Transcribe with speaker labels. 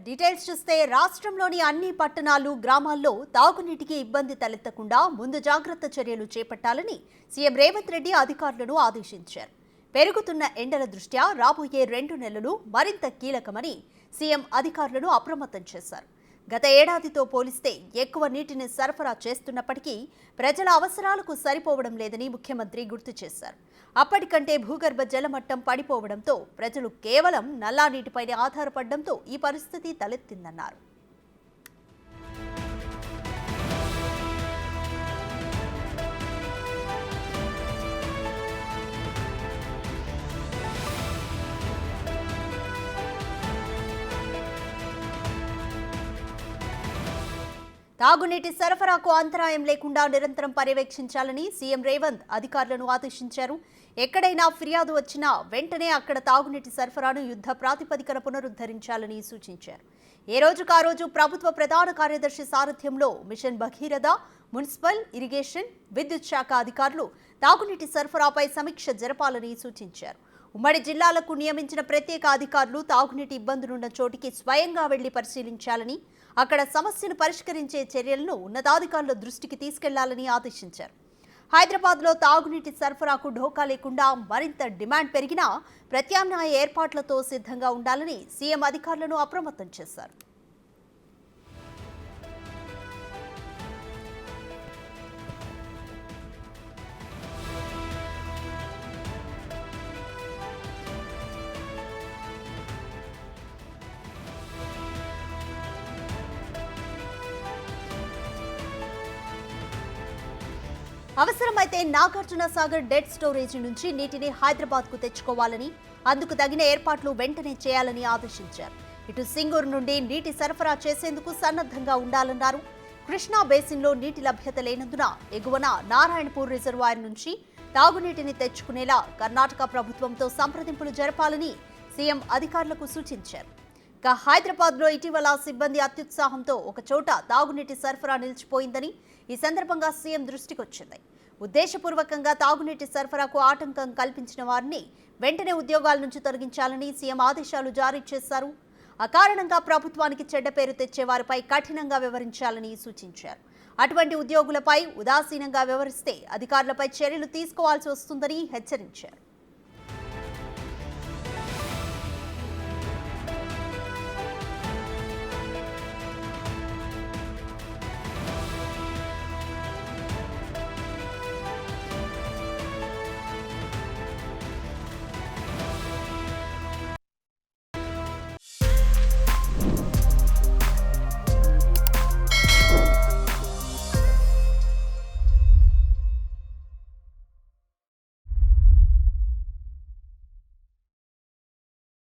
Speaker 1: Details చూస్తే రాష్ట్రంలోని అన్ని పట్టణాలు గ్రామాల్లో తాగునీటికి ఇబ్బంది తలెత్తకుండా ముందు జాగ్రత్త చర్యలు చేపట్టాలని సీఎం రేవంత్ రెడ్డి అధికారులను ఆదేశించారు. పెరుగుతున్న ఎండల దృష్ట్యా రాబోయే 2 నెలలు మరింత కీలకమని సీఎం అధికారులను అప్రమత్తం చేశారు. గత ఏడాదితో పోలిస్తే ఎక్కువ నీటిని సరఫరా చేస్తున్నప్పటికీ ప్రజల అవసరాలకు సరిపోవడం లేదని ముఖ్యమంత్రి గుర్తు చేశారు. అప్పటికంటే భూగర్భ జలమట్టం పడిపోవడంతో ప్రజలు కేవలం నల్లా నీటిపైనే ఆధారపడడంతో ఈ పరిస్థితి తలెత్తిందన్నారు. తాగునీటి సరఫరాకు అంతరాయం లేకుండా నిరంతరం పర్యవేక్షించాలని సీఎం రేవంత్ అధికారులను ఆదేశించారు. ఎక్కడైనా ఫిర్యాదు వచ్చినా వెంటనే అక్కడ తాగునీటి సరఫరాను యుద్ధ ప్రాతిపదికన పునరుద్ధరించాలని సూచించారు. ఏ రోజుకు ఆ రోజు ప్రభుత్వ ప్రధాన కార్యదర్శి సారథ్యంలో మిషన్ భగీరథ, మున్సిపల్, ఇరిగేషన్, విద్యుత్ శాఖ అధికారులు తాగునీటి సరఫరాపై సమీక్ష జరపాలని సూచించారు. ఉమ్మడి జిల్లాలకు నియమించిన ప్రత్యేక అధికారులు తాగునీటి ఇబ్బందులున్న చోటికి స్వయంగా వెళ్లి పరిశీలించాలని, అక్కడ సమస్యను పరిష్కరించే చర్యలను ఉన్నతాధికారుల దృష్టికి తీసుకెళ్లాలని ఆదేశించారు. హైదరాబాద్లో తాగునీటి సరఫరాకు ఢోకా లేకుండా మరింత డిమాండ్ పెరిగినా ప్రత్యామ్నాయ ఏర్పాట్లతో సిద్ధంగా ఉండాలని సీఎం అధికారులను అప్రమత్తం చేశారు. అవసరమైతే నాగార్జున సాగర్ డెడ్ స్టోరేజ్ నుంచి నీటిని హైదరాబాద్కు తెచ్చుకోవాలని, అందుకు తగిన ఏర్పాట్లు వెంటనే చేయాలని ఆదేశించారు. ఇటు సింగూరు నుండి నీటి సరఫరా చేసేందుకు సన్నద్ధంగా ఉండాలన్నారు. కృష్ణా బేసిన్లో నీటి లభ్యత లేనందున ఎగువన నారాయణపూర్ రిజర్వాయర్ నుంచి తాగునీటిని తెచ్చుకునేలా కర్ణాటక ప్రభుత్వంతో సంప్రదింపులు జరపాలని సీఎం అధికారులకు సూచించారు. హైదరాబాద్లో ఇటీవల సిబ్బంది అత్యుత్సాహంతో ఒక చోట తాగునీటి సరఫరా నిలిచిపోయిందని ఈ సందర్భంగా సీఎం దృష్టికి వచ్చింది. ఉద్దేశపూర్వకంగా తాగునీటి సరఫరాకు ఆటంకం కల్పించిన వారిని వెంటనే ఉద్యోగాల నుంచి తొలగించాలని సీఎం ఆదేశాలు జారీ చేశారు. అకారణంగా ప్రభుత్వానికి చెడ్డ పేరు తెచ్చే వారిపై కఠినంగా వ్యవహరించాలని సూచించారు. అటువంటి ఉద్యోగులపై ఉదాసీనంగా వ్యవహరిస్తే అధికారులపై చర్యలు తీసుకోవాల్సి వస్తుందని హెచ్చరించారు.